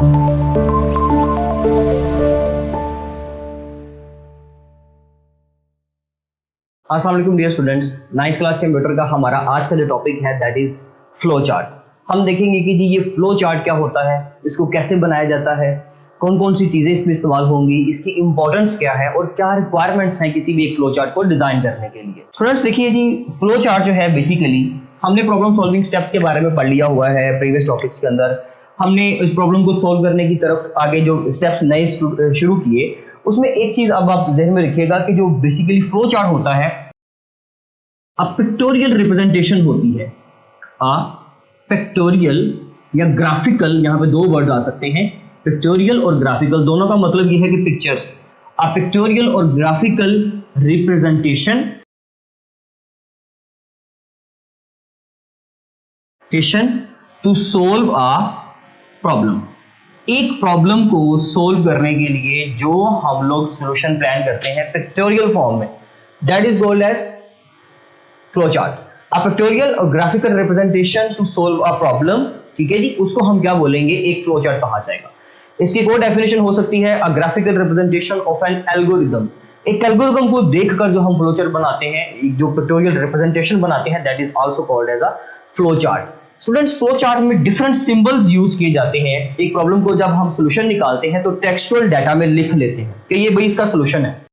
अस्सलाम वालेकुम dear students, 9th class computer का हमारा आज का जो टॉपिक है दैट इज फ्लो चार्ट। हम देखेंगे कि जी ये फ्लो चार्ट क्या होता है, इसको कैसे बनाया जाता है, कौन कौन सी चीज़ें इसमें इस्तेमाल होंगी, इसकी इंपॉर्टेंस क्या है और क्या रिक्वायरमेंट्स हैं किसी भी एक फ्लो चार्ट को डिजाइन करने के लिए। स्टूडेंट्स देखिए जी, फ्लो चार्ट जो है बेसिकली हमने प्रॉब्लम सॉल्विंग स्टेप्स के बारे में पढ़ लिया हुआ है प्रीवियस टॉपिक्स के अंदर। हमने इस प्रॉब्लम को सॉल्व करने की तरफ आगे जो स्टेप्स नए शुरू किए, उसमें एक चीज अब आप ध्यान में रखिएगा कि जो बेसिकली फ्लो चार्ट होता है अ पिक्टोरियल रिप्रेजेंटेशन होती है। अ पिक्टोरियल या ग्राफिकल, यहां पे दो वर्ड आ सकते हैं, पिक्टोरियल और ग्राफिकल, दोनों का मतलब यह है कि पिक्चर्स। अ पिक्टोरियल और graphical representation to solve a problem. एक प्रॉब्लम को सोल्व करने के लिए जो हम लोग सॉल्यूशन प्लान करते हैं पिक्टोरियल फॉर्म में, that is called as flow chart. A pictorial और graphical representation to solve a problem, ठीक है जी, उसको हम क्या बोलेंगे, एक फ्लो चार्ट कहा जाएगा। इसकी एक और डेफिनेशन हो सकती है अ graphical representation of an algorithm. एक एल्गोरिथम को देखकर जो हम फ्लो चार्ट बनाते हैं, जो पिक्टोरियल रिप्रेजेंटेशन बनाते हैं, that is also called as a flow chart. Students, flow chart में डिफरेंट सिंबल्स यूज किए जाते हैं। एक प्रॉब्लम को जब हम सॉल्यूशन निकालते हैं तो टेक्सचुअल डाटा में लिख लेते हैं कि ये भाई इसका सॉल्यूशन है।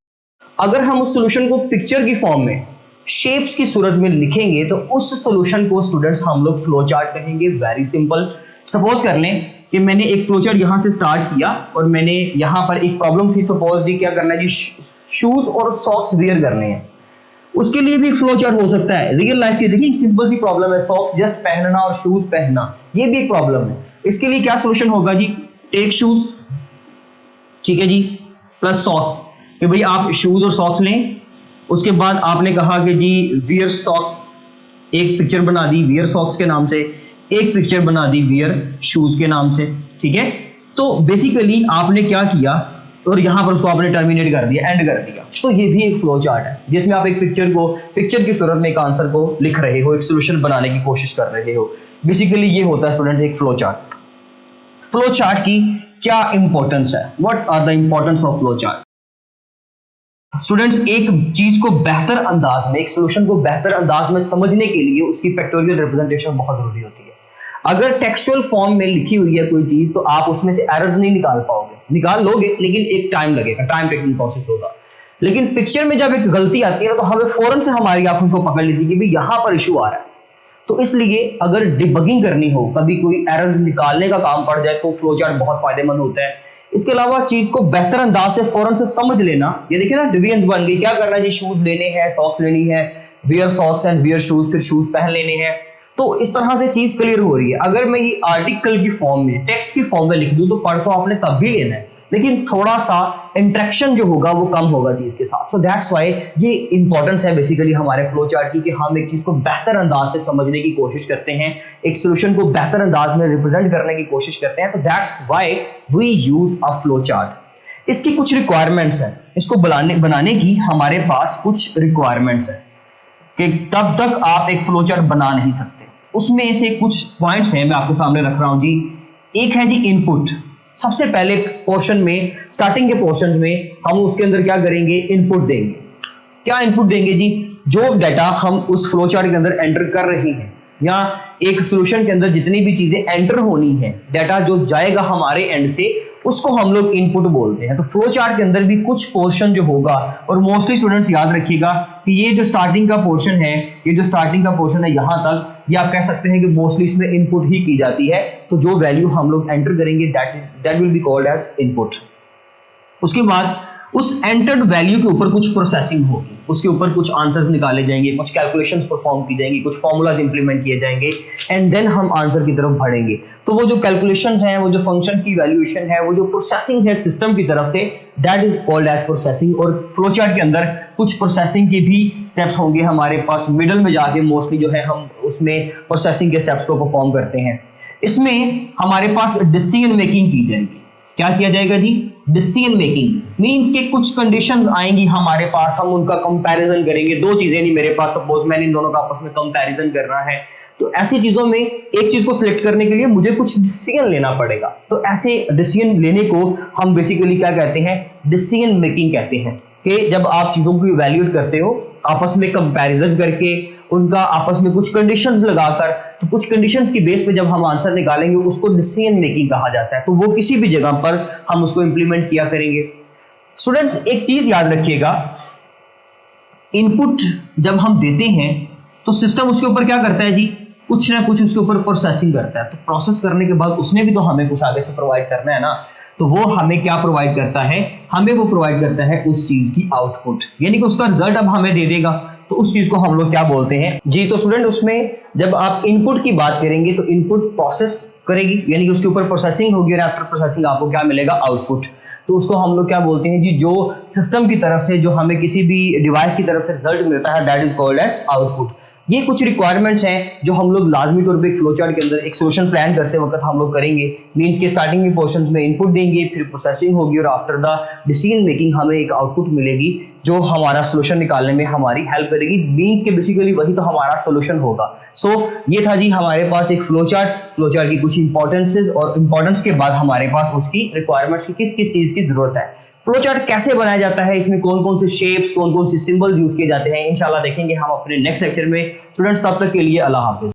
अगर हम उस सॉल्यूशन को पिक्चर की फॉर्म में, शेप्स की सूरत में लिखेंगे तो उस सॉल्यूशन को स्टूडेंट्स हम लोग फ्लो चार्ट कहेंगे। Very simple. सपोज कर लें कि मैंने एक फ्लो चार्ट यहां से स्टार्ट किया और मैंने यहां पर एक प्रॉब्लम थी, सपोज जी क्या करना है जी, शूज और सॉक्स वेयर करने हैं। उसके लिए भी फ्लो चार्ट हो सकता है। रियल लाइफ की देखिए सिंपल सी प्रॉब्लम है, सॉक्स जस्ट पहनना और शूज पहनना, ये भी एक प्रॉब्लम है। इसके लिए क्या सॉल्यूशन होगा जी, टेक शूज, ठीक है जी, प्लस सॉक्स, कि भाई आप शूज और सॉक्स लें। उसके बाद आपने कहा कि जी वियर सॉक्स, एक पिक्चर बना दी वियर सॉक्स के नाम से, एक पिक्चर बना दी वियर शूज के नाम से, ठीक है। तो बेसिकली आपने क्या किया और यहां पर उसको आपने टर्मिनेट कर दिया, एंड कर दिया। तो ये भी एक फ्लो चार्ट है जिसमें आप एक पिक्चर की सूरत में एक आंसर को लिख रहे हो, एक सोल्यूशन बनाने की कोशिश कर रहे हो। बेसिकली ये होता है स्टूडेंट एक फ्लो चार्ट। फ्लो चार्ट की क्या इंपॉर्टेंस है, what are the importance of flow chart. Students, एक चीज को बेहतर अंदाज में, एक सोल्यूशन को बेहतर अंदाज में समझने के लिए उसकी पिक्टोरियल रिप्रेजेंटेशन बहुत जरूरी होती है। अगर टेक्सचुअल फॉर्म में लिखी हुई है कोई चीज तो आप उसमें से एरर्स नहीं निकाल पाओगे, निकाल लोगे लेकिन एक टाइम लगेगा, टाइम टेकिंग प्रोसेस होगा। लेकिन पिक्चर में जब एक गलती आती है तो हमें फौरन से हमारी आंख उसको पकड़ लेती है कि भाई यहां पर इशू आ रहा है। तो इसलिए अगर डिबगिंग करनी हो, कभी कोई एरर्स निकालने का काम पड़ जाए तो फ्लो चार्ट बहुत फायदेमंद होता है। इसके अलावा चीज को बेहतर अंदाज से फौरन से समझ लेना। ये देखिए ना, डिवीजन बन गई, क्या करना है जी, शूज लेने हैं, सॉक्स लेनी है, wear socks and wear shoes, फिर शूज पहन लेने हैं। तो इस तरह से चीज क्लियर हो रही है। अगर मैं ये आर्टिकल की फॉर्म में, टेक्स्ट की फॉर्म में लिख दूं तो पढ़ तो आपने तब भी लेना है, लेकिन थोड़ा सा इंटरेक्शन जो होगा वो कम होगा चीज के साथ। सो दैट्स व्हाई ये इंपॉर्टेंस है बेसिकली हमारे फ्लो चार्ट की, कि हम एक चीज को बेहतर अंदाज से समझने की कोशिश करते हैं, एक सॉल्यूशन को बेहतर अंदाज में रिप्रेजेंट करने की कोशिश करते हैं। तो that's why we use a flow chart. इसकी कुछ रिक्वायरमेंट्स हैं, इसको बनाने की हमारे पास कुछ रिक्वायरमेंट्स हैं कि तब तक आप एक फ्लो चार्ट बना नहीं सकते। उसमें से कुछ पॉइंट्स हैं, मैं आपके सामने रख रहा हूं जी। एक है जी इनपुट। सबसे पहले पोर्शन में, स्टार्टिंग के पोर्शन में हम उसके अंदर क्या करेंगे, इनपुट देंगे। क्या इनपुट देंगे जी, जो डाटा हम उस फ्लो चार्ट के अंदर एंटर कर रहे हैं, या एक सॉल्यूशन के अंदर जितनी भी चीजें एंटर होनी है, डाटा जो जाएगा हमारे एंड से, उसको हम लोग इनपुट बोलते हैं। तो फ्लो चार्ट के अंदर भी कुछ पोर्शन जो होगा, और मोस्टली स्टूडेंट्स याद रखिएगा कि ये जो स्टार्टिंग का पोर्शन है, यहां तक, ये आप कह सकते हैं कि मोस्टली इसमें इनपुट ही की जाती है। तो जो वैल्यू हम लोग एंटर करेंगे that will be called as input. उसके बाद उस एंटर्ड वैल्यू के ऊपर कुछ प्रोसेसिंग होगी, उसके ऊपर कुछ आंसर्स निकाले जाएंगे, कुछ कैलकुलेशंस परफॉर्म की जाएंगी, कुछ फॉर्मूलाज इंप्लीमेंट किए जाएंगे, एंड देन हम आंसर की तरफ बढ़ेंगे। तो वो जो कैलकुलेशंस हैं, वो जो फंक्शन की वैल्यूएशन है, वो जो प्रोसेसिंग है सिस्टम की तरफ से, that is called as processing. और फ्लो चार्ट के अंदर कुछ प्रोसेसिंग के भी स्टेप्स होंगे हमारे पास, मिडल में जाके मोस्टली जो है हम उसमें प्रोसेसिंग के स्टेप्स को परफॉर्म करते हैं। इसमें हमारे पास डिसीजन मेकिंग की जाएगी। क्या किया जाएगा जी, डिसीजन मेकिंग मींस के कुछ कंडीशंस आएंगी हमारे पास, हम उनका कंपैरिजन करेंगे। दो चीजें नहीं मेरे पास, सपोज मैंने इन दोनों का आपस में कंपैरिजन करना है, तो ऐसी चीजों में एक चीज को सिलेक्ट करने के लिए मुझे कुछ डिसीजन लेना पड़ेगा। तो ऐसे डिसीजन लेने को हम बेसिकली क्या कहते हैं, डिसीजन मेकिंग कहते हैं। कि जब आप चीजों को इवैल्यूएट करते हो आपस में कंपैरिजन करके, उनका आपस में कुछ कंडीशंस लगाकर, तो कुछ कंडीशंस की बेस पे जब हम आंसर निकालेंगे उसको डिसीजन मेकिंग कहा जाता है। तो वो किसी भी जगह पर हम उसको इंप्लीमेंट किया करेंगे। स्टूडेंट्स एक चीज याद रखिएगा, इनपुट जब हम देते हैं तो सिस्टम उसके ऊपर क्या करता है जी, कुछ ना कुछ उसके ऊपर प्रोसेसिंग करता है। तो प्रोसेस करने के बाद उसने भी तो हमें कुछ आगे से प्रोवाइड करना है ना। तो वो हमें क्या प्रोवाइड करता है, हमें वो प्रोवाइड करता है उस चीज की आउटपुट, यानी कि उसका रिजल्ट अब हमें दे देगा। तो उस चीज को हम लोग क्या बोलते हैं जी। तो स्टूडेंट उसमें जब आप इनपुट की बात करेंगे तो इनपुट प्रोसेस करेगी, यानी कि उसके ऊपर प्रोसेसिंग होगी और आफ्टर प्रोसेसिंग आपको क्या मिलेगा, आउटपुट। तो उसको हम लोग क्या बोलते हैं जी, जो सिस्टम की तरफ से, जो हमें किसी भी डिवाइस की तरफ से रिजल्ट मिलता है, that is called as output. ये कुछ रिक्वायरमेंट्स हैं जो हम लोग लाजमी तौर पे एक फ्लो चार्ट के अंदर एक सोल्यूशन प्लान करते वक्त हम लोग करेंगे। मींस के स्टार्टिंग में पोर्शंस में इनपुट देंगे, फिर प्रोसेसिंग होगी और आफ्टर द डिसीजन मेकिंग हमें एक आउटपुट मिलेगी जो हमारा सोल्यूशन निकालने में हमारी हेल्प करेगी। मींस के बेसिकली वही तो हमारा सोल्यूशन होगा। सो ये था जी हमारे पास एक फ्लो चार्ट की कुछ इंपॉर्टेंसेस, और इंपॉर्टेंस के बाद हमारे पास उसकी रिक्वायरमेंट्स की किस किस चीज की जरूरत है। फ्लो चार्ट कैसे बनाया जाता है, इसमें कौन कौन से शेप्स, कौन कौन से सिंबल्स यूज किए जाते हैं, इंशाल्लाह देखेंगे हम अपने नेक्स्ट लेक्चर में। स्टूडेंट्स तब तक के लिए अल्लाह हाफिज।